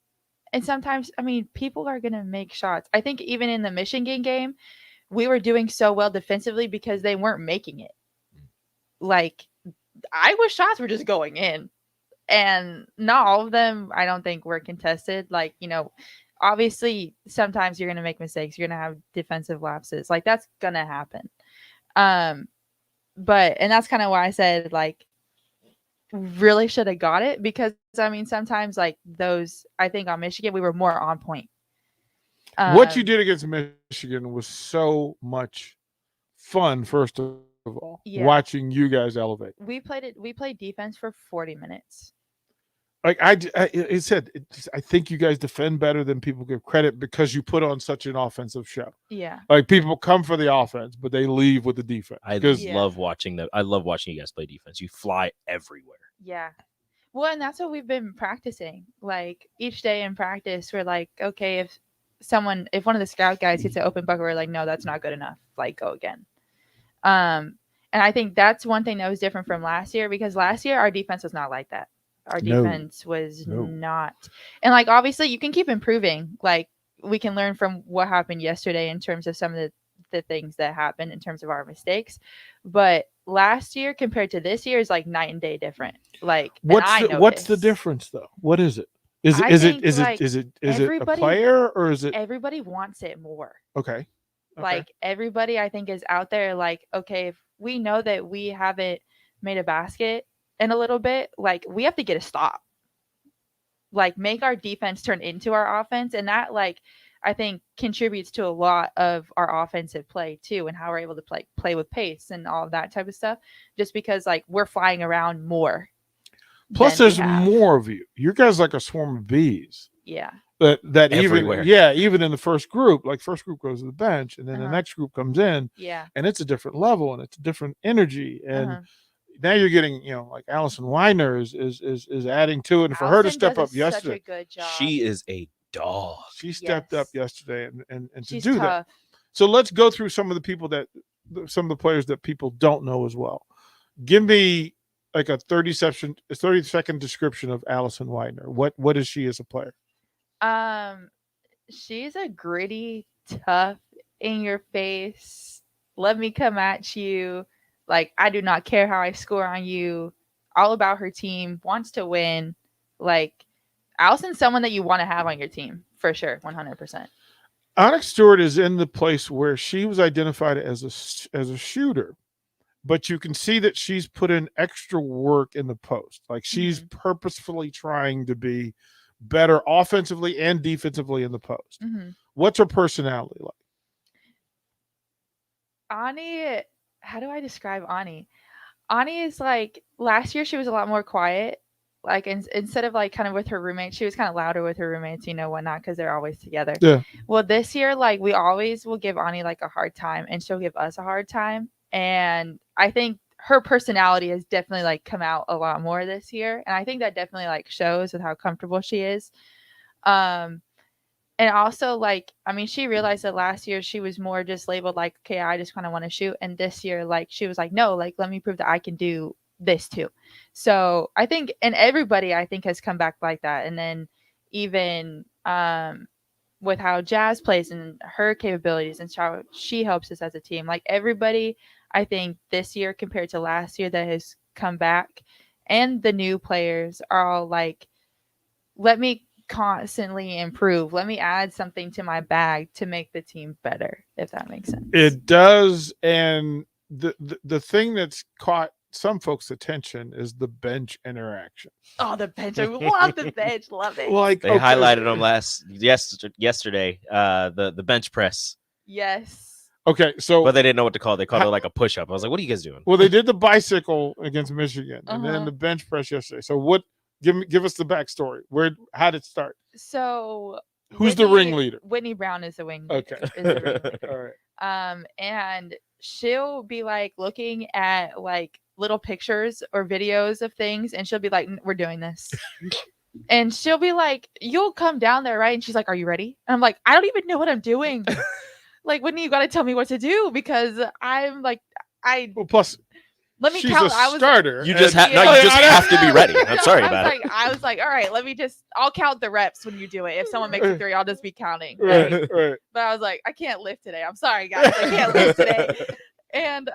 sometimes, I mean, people are going to make shots. I think even in the Michigan game, we were doing so well defensively because they weren't making it. Like Iowa's shots were just going in, and not all of them, I don't think, were contested. Like, you know, obviously sometimes you're going to make mistakes. You're going to have defensive lapses. Like that's going to happen. And that's kind of why I said like really should have got it, because I mean, sometimes like those, I think on Michigan, we were more on point. What you did against Michigan was so much fun, first of all, watching you guys elevate. We played defense for 40 minutes. Like I think you guys defend better than people give credit because you put on such an offensive show. Yeah. Like people come for the offense, but they leave with the defense. I love watching I love watching you guys play defense. You fly everywhere. Yeah. Well, and that's what we've been practicing. Like each day in practice, we're like, okay, if if one of the scout guys hits an open bucket, we're like, no, that's not good enough. Like, go again. And I think that's one thing that was different from last year, because last year our defense was not like that. Our defense was not. And like, obviously you can keep improving. Like, we can learn from what happened yesterday in terms of some of the things that happened in terms of our mistakes. But last year compared to this year is like night and day different. Like, what's the difference though? What is it? Is it a player, or is it everybody wants it more? Okay. Like, everybody I think is out there like, okay, if we know that we haven't made a basket in a little bit, like, we have to get a stop. Like, make our defense turn into our offense, and that, like, I think contributes to a lot of our offensive play too, and how we're able to play with pace and all of that type of stuff, just because like we're flying around more. Plus there's more of you. You guys like a swarm of bees. Yeah. That Everywhere. even in the first group, like first group goes to the bench, and then the next group comes in. Yeah. And it's a different level, and it's a different energy. And now you're getting, like Allison Weiner is adding to it. And for her to step up yesterday, such a good job. She is a dog. She stepped up yesterday and to She's do tough. that. So let's go through some of the players that people don't know as well. Give me like a 30-second description of Allison Weiner. What is she as a player? She's a gritty, tough, in your face, let me come at you. Like, I do not care how I score on you. All about her team, wants to win. Like, Allison's someone that you want to have on your team for sure, 100%. Onyx Stewart is in the place where she was identified as a shooter, but you can see that she's put in extra work in the post. Like, she's purposefully trying to be better offensively and defensively in the post. What's her personality like? Ani, how do I describe Ani? Ani is like, last year she was a lot more quiet. Like, instead of like kind of with her roommates, she was kind of louder with her roommates, whatnot, because they're always together. Yeah. Well, this year, like, we always will give Ani like a hard time, and she'll give us a hard time. And I think her personality has definitely like come out a lot more this year, and I think that definitely like shows with how comfortable she is. And also, like, I mean, she realized that last year she was more just labeled like, okay, I just kind of want to shoot, and this year, like, she was like, no, like, let me prove that I can do this too. So I think, and everybody I think has come back like that. And then even with how Jazz plays and her capabilities and how she helps us as a team, like, everybody I think this year compared to last year that has come back, and the new players are all like, let me constantly improve. Let me add something to my bag to make the team better, if that makes sense. It does. And the thing that's caught some folks' attention is the bench interaction. Oh, the bench. I love the bench. Love it. Like, they highlighted them yesterday, the bench press. Yes. Okay, so but they didn't know what to call it. They called it like a push-up. I was like, what are you guys doing? Well, they did the bicycle against Michigan, and then the bench press yesterday. So what? Give us the backstory. How did it start? So who's the ringleader? Whitney Brown is the ringleader. Okay. Is the ringleader. All right. And she'll be like looking at like little pictures or videos of things, and she'll be like, we're doing this. And she'll be like, you'll come down there, right? And she's like, are you ready? And I'm like, I don't even know what I'm doing. Like, Whitney, you got to tell me what to do, because I'm like, well, plus, let me she's count. I was starter. You just have to be ready. I'm sorry about it. I was like, all right, I'll count the reps when you do it. If someone makes a 3, I'll just be counting. Right. But I was like, I can't lift today. I'm sorry, guys. I can't lift today. And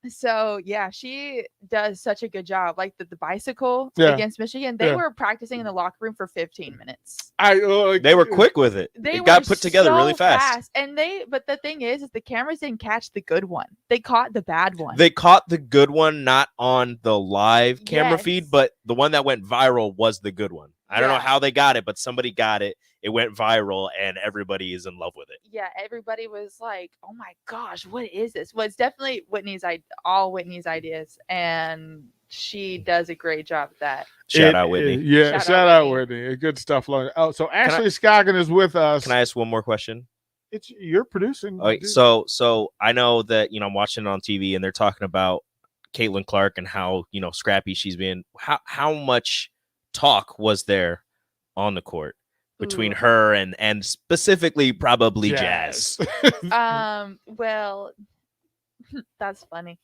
so yeah, she does such a good job. Like the bicycle against Michigan, they were practicing in the locker room for 15 minutes. They were quick with it. It got put together really fast. And but the thing is the cameras didn't catch the good one. They caught the bad one. They caught the good one, not on the live camera feed, but the one that went viral was the good one. I don't know how they got it, but somebody got it. It went viral, and everybody is in love with it. Yeah, everybody was like, "Oh my gosh, what is this?" Well, it's definitely all Whitney's ideas, and she does a great job at that. Shout out Whitney. Yeah, shout out Whitney. Good stuff. Oh, so Ashley Scoggin is with us. Can I ask one more question? You're producing. All right, so I know that I'm watching it on TV, and they're talking about Caitlin Clark and how scrappy she's been. How much talk was there on the court? between Ooh. her and specifically probably Jazz. Well, that's funny.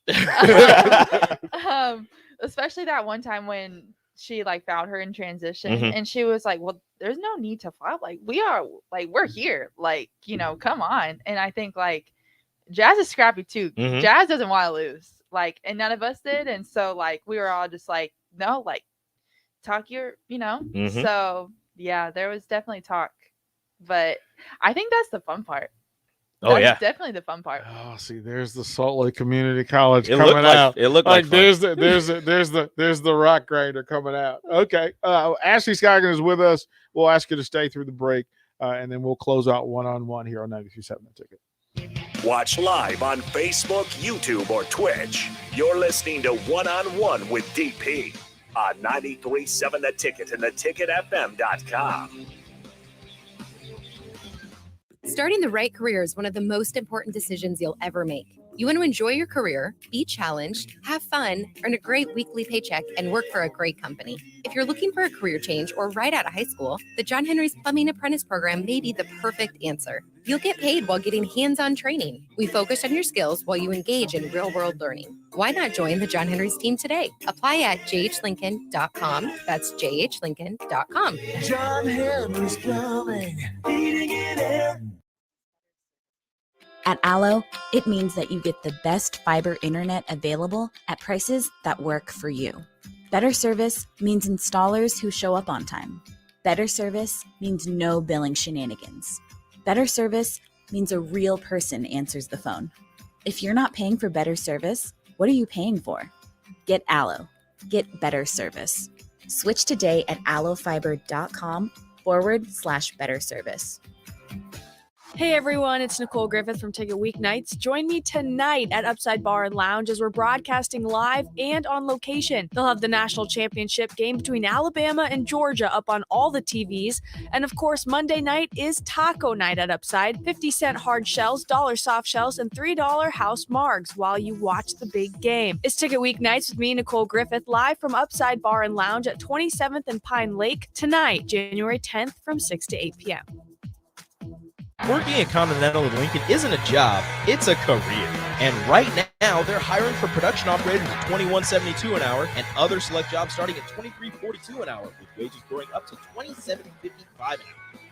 Especially that one time when she like found her in transition Mhm. and she was like, well, there's no need to flop. Like we're here. Like, come on. And I think like Jazz is scrappy too. Mhm. Jazz doesn't want to lose. Like, and none of us did. And so like we were all just like, no, like talk your, Mhm. So yeah, there was definitely talk. But I think that's the fun part. Oh, That's yeah. definitely the fun part. Oh, see, there's the Salt Lake Community College It coming looked like out. it looked like fun. there's the rock grinder coming out. Okay, Ashley Scoggin is with us. We'll ask you to stay through the break, and then we'll close out one-on-one here on 93.7 The Ticket. Watch live on Facebook, YouTube, or Twitch. You're listening to One on One with DP on 93.7 The Ticket and theticketfm.com. Starting the right career is one of the most important decisions you'll ever make. You want to enjoy your career, be challenged, have fun, earn a great weekly paycheck, and work for a great company. If you're looking for a career change or right out of high school, the John Henry's Plumbing Apprentice program may be the perfect answer. You'll get paid while getting hands-on training. We focus on your skills while you engage in real-world learning. Why not join the John Henry's team today? Apply at jhlincoln.com. That's jhlincoln.com. John Henry's Plumbing, heating and air. At Allo, it means that you get the best fiber internet available at prices that work for you. Better service means installers who show up on time. Better service means no billing shenanigans. Better service means a real person answers the phone. If you're not paying for better service, what are you paying for? Get Allo. Get better service. Switch today at allofiber.com/better service. Hey everyone, it's Nicole Griffith from Ticket Weeknights. Join me tonight at Upside Bar and Lounge as we're broadcasting live and on location. They'll have the national championship game between Alabama and Georgia up on all the TVs. And of course, Monday night is taco night at Upside. 50-cent hard shells, $1 soft shells, and $3 house margs while you watch the big game. It's Ticket Weeknights with me, Nicole Griffith, live from Upside Bar and Lounge at 27th and Pine Lake tonight, January 10th from 6 to 8 p.m. Working at Continental in Lincoln isn't a job, it's a career. And right now, they're hiring for production operators at $21.72 an hour and other select jobs starting at $23.42 an hour, with wages growing up to $27.55 an hour.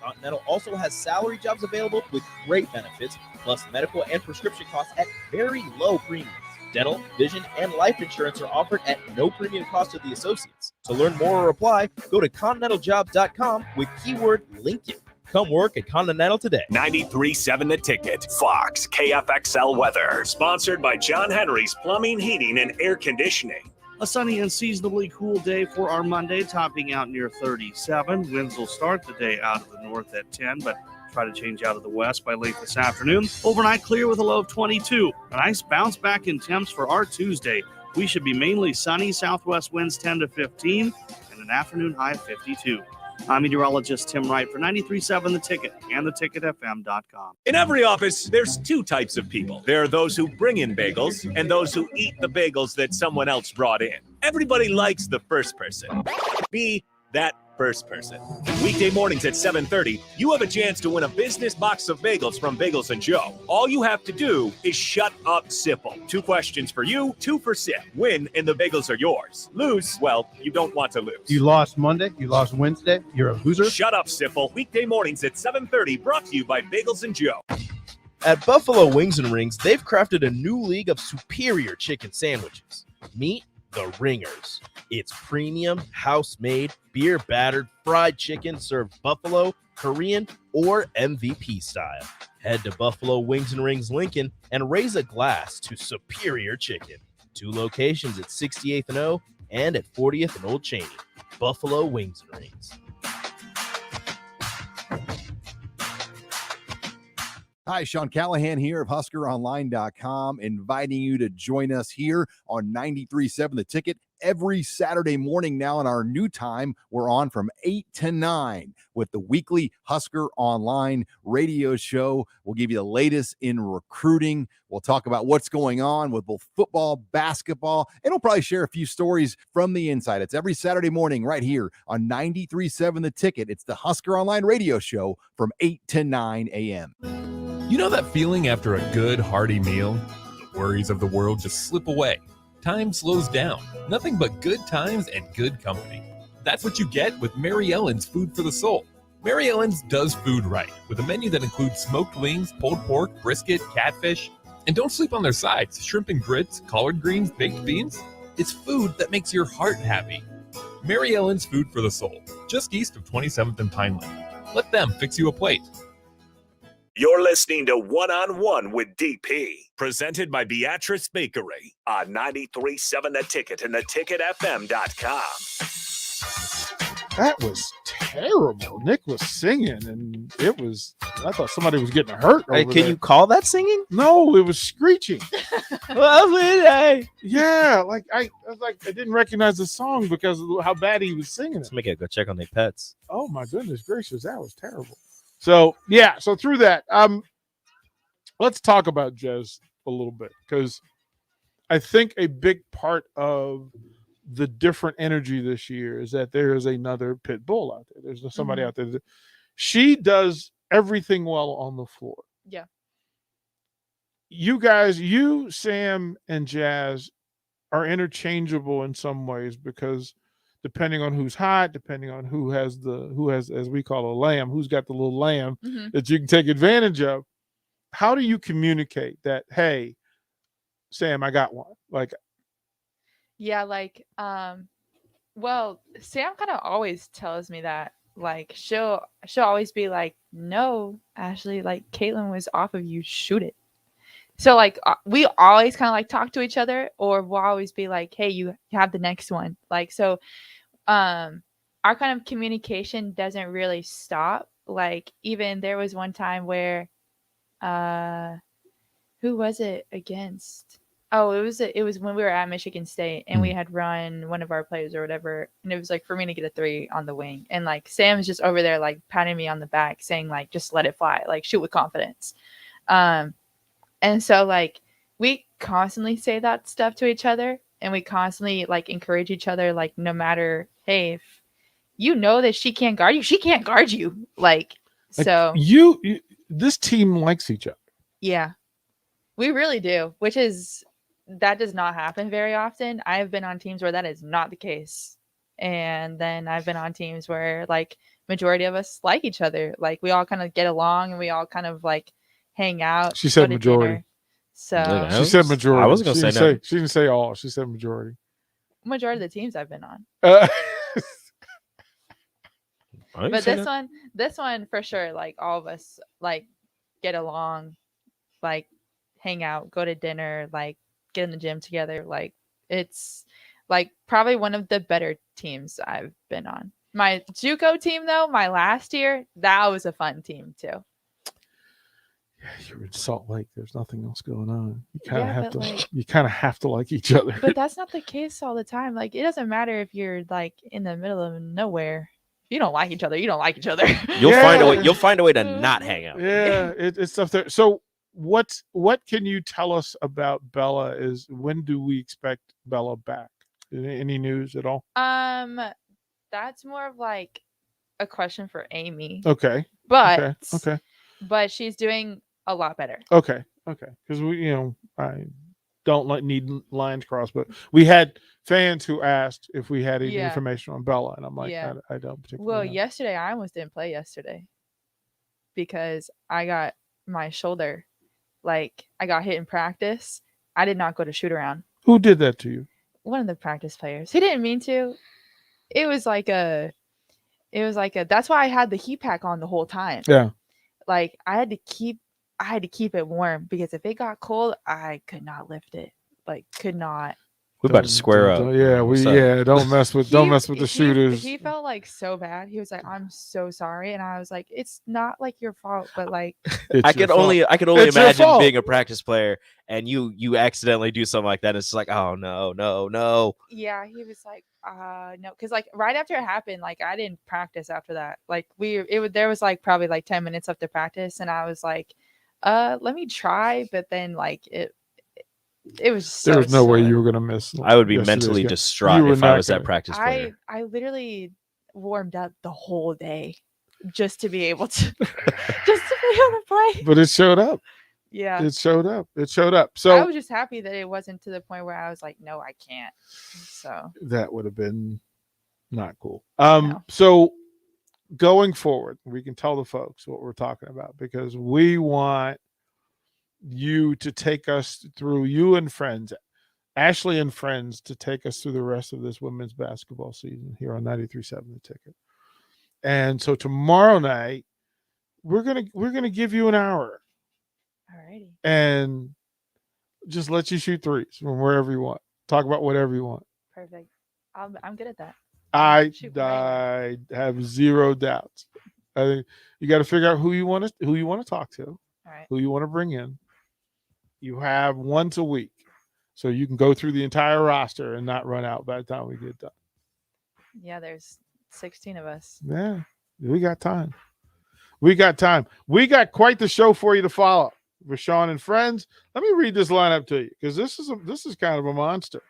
Continental also has salary jobs available with great benefits, plus medical and prescription costs at very low premiums. Dental, vision, and life insurance are offered at no premium cost to the associates. To learn more or apply, go to continentaljobs.com with keyword Lincoln. Come work at Continental today. 93.7 The Ticket. Fox KFXL weather. Sponsored by John Henry's Plumbing, Heating, and Air Conditioning. A sunny and seasonably cool day for our Monday, topping out near 37. Winds will start the day out of the north at 10, but try to change out of the west by late this afternoon. Overnight clear with a low of 22. A nice bounce back in temps for our Tuesday. We should be mainly sunny, southwest winds 10 to 15, and an afternoon high of 52. I'm meteorologist Tim Wright for 93.7 The Ticket and theticketfm.com. In every office, there's two types of people. There are those who bring in bagels and those who eat the bagels that someone else brought in. Everybody likes the first person. Be that first person. Weekday mornings at 7:30, you have a chance to win a business box of bagels from Bagels & Joe. All you have to do is shut up, Sipple. 2 questions for you, 2 for Sip. Win and the bagels are yours. Lose, well, you don't want to lose. You lost Monday. You lost Wednesday. You're a loser. Shut up, Sipple. Weekday mornings at 7:30, brought to you by Bagels & Joe. At Buffalo Wings and Rings, they've crafted a new league of superior chicken sandwiches. Meet the Ringers. It's premium, house-made, beer-battered, fried chicken served buffalo, Korean, or MVP style. Head to Buffalo Wings and Rings Lincoln and raise a glass to superior chicken. 2 locations at 68th and O and at 40th and Old Cheney. Buffalo Wings and Rings. Hi, Sean Callahan here of HuskerOnline.com, inviting you to join us here on 93.7 The Ticket every Saturday morning now in our new time. We're on from 8 to 9 with the weekly Husker Online radio show. We'll give you the latest in recruiting. We'll talk about what's going on with both football, basketball, and we'll probably share a few stories from the inside. It's every Saturday morning right here on 93.7 The Ticket. It's the Husker Online radio show from 8 to 9 a.m. You know that feeling after a good, hearty meal? The worries of the world just slip away. Time slows down. Nothing but good times and good company. That's what you get with Mary Ellen's Food for the Soul. Mary Ellen's does food right, with a menu that includes smoked wings, pulled pork, brisket, catfish. And don't sleep on their sides, shrimp and grits, collard greens, baked beans. It's food that makes your heart happy. Mary Ellen's Food for the Soul, just east of 27th and Pineland. Let them fix you a plate. You're listening to One on One with DP, presented by Beatrice Bakery on 93.7 The Ticket and theticketfm.com. That was terrible. Nick was singing, and I thought somebody was getting hurt over Can there. you call that singing? No, it was screeching. Lovely day. Yeah, I didn't recognize the song because of how bad he was singing it. Somebody gotta go check on their pets. Oh my goodness gracious, that was terrible. So yeah, so through that, let's talk about Jez a little bit, because I think a big part of the different energy this year is that there is another pit bull out there. There's somebody out there that she does everything well on the floor. Yeah. You guys, Sam, and Jazz are interchangeable in some ways, because depending on who's hot, depending on who has, as we call a lamb, who's got the little lamb that you can take advantage of. How do you communicate that, hey, Sam, I got one? Yeah, well, Sam kind of always tells me that. Like, she'll always be like, no, Ashley, like, Caitlin was off of you, shoot it. So we always kind of talk to each other, or we'll always be like, hey, you have the next one. Our kind of communication doesn't really stop. Even there was one time where, who was it against? Oh, it was when we were at Michigan State, and we had run one of our plays or whatever, and it was for me to get a 3 on the wing, and Sam's just over there patting me on the back, saying just let it fly, shoot with confidence. And so we constantly say that stuff to each other, and we constantly encourage each other, no matter, hey, if you know that she can't guard you, she can't guard you. So you this team likes each other. Yeah, we really do, that does not happen very often. I've been on teams where that is not the case. And then I've been on teams where majority of us like each other. We all kind of get along, and we all kind of hang out. She said majority. Dinner. So she said majority. I wasn't going to say no. She didn't say all. She said majority. Majority of the teams I've been on. But this one for sure, all of us get along, hang out, go to dinner, get in the gym together. It's probably one of the better teams I've been on. My JUCO team, though, my last year, that was a fun team too. Yeah, you're in Salt Lake. There's nothing else going on. You kind of have to. You kind of have to like each other. But that's not the case all the time. It doesn't matter if you're in the middle of nowhere. If you don't like each other, you don't like each other. You'll find a way. You'll find a way to not hang out. Yeah, it's stuff there. So what can you tell us about Bella? When do we expect Bella back? Any news at all? That's more of a question for Amy. Okay. But okay. But she's doing a lot better. Okay. Because I don't need lines crossed, but we had fans who asked if we had any information on Bella, and I'm like, I don't particularly. Well, know. Yesterday I almost didn't play yesterday because I got my shoulder. I got hit in practice. I did not go to shoot around. Who did that to you? One of the practice players. He didn't mean to. It was that's why I had the heat pack on the whole time. Yeah. I had to keep it warm, because if it got cold, I could not lift it. Could not. We're about to square up. Yeah, What's up? don't mess with the shooters. He felt like so bad. He was like, "I'm so sorry," and I was like, "It's not like your fault, but like." I could only imagine being a practice player and you accidentally do something like that. It's just like, oh no. Yeah, he was like, no, because like right after it happened, like I didn't practice after that. Like there was like probably like 10 minutes left to practice, and I was like, let me try, but then like it was so There was no way sore. you were gonna miss. I would be mentally distraught if I was that practice player. I literally warmed up the whole day just to be able to just to be able to play. But it showed up. Yeah. It showed up. So I was just happy that it wasn't to the point where I was like, no, I can't. So that would have been not cool. So going forward, we can tell the folks what we're talking about, because we want you to take us through, you and friends, Ashley and friends, to take us through the rest of this women's basketball season here on 93.7 The Ticket. And so tomorrow night, we're gonna give you an hour. Alrighty. And just let you shoot threes from wherever you want. Talk about whatever you want. Perfect. I'm good at that. I have zero doubts. I think you got to figure out who you want to talk to, who you want to bring in. You have once a week, so you can go through the entire roster and not run out by the time we get done. Yeah, there's 16 of us. Yeah, we got time. We got quite the show for you to follow. Rashawn and friends. Let me read this lineup to you, because this is kind of a monster.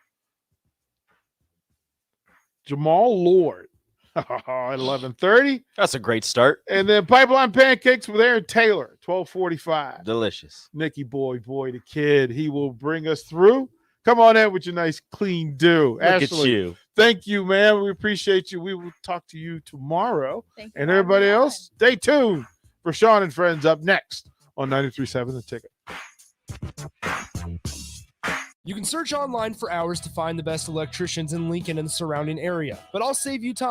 Jamal Lord at 11:30. That's a great start. And then Pipeline Pancakes with Aaron Taylor, 12:45. Delicious. Nicky Boy the Kid. He will bring us through. Come on in with your nice clean do. Look at Ashley, you. thank you, man. We appreciate you. We will talk to you tomorrow. Thank you And for having everybody me on. else, stay tuned for Sean and Friends up next on 93.7 The Ticket. You can search online for hours to find the best electricians in Lincoln and the surrounding area, but I'll save you time.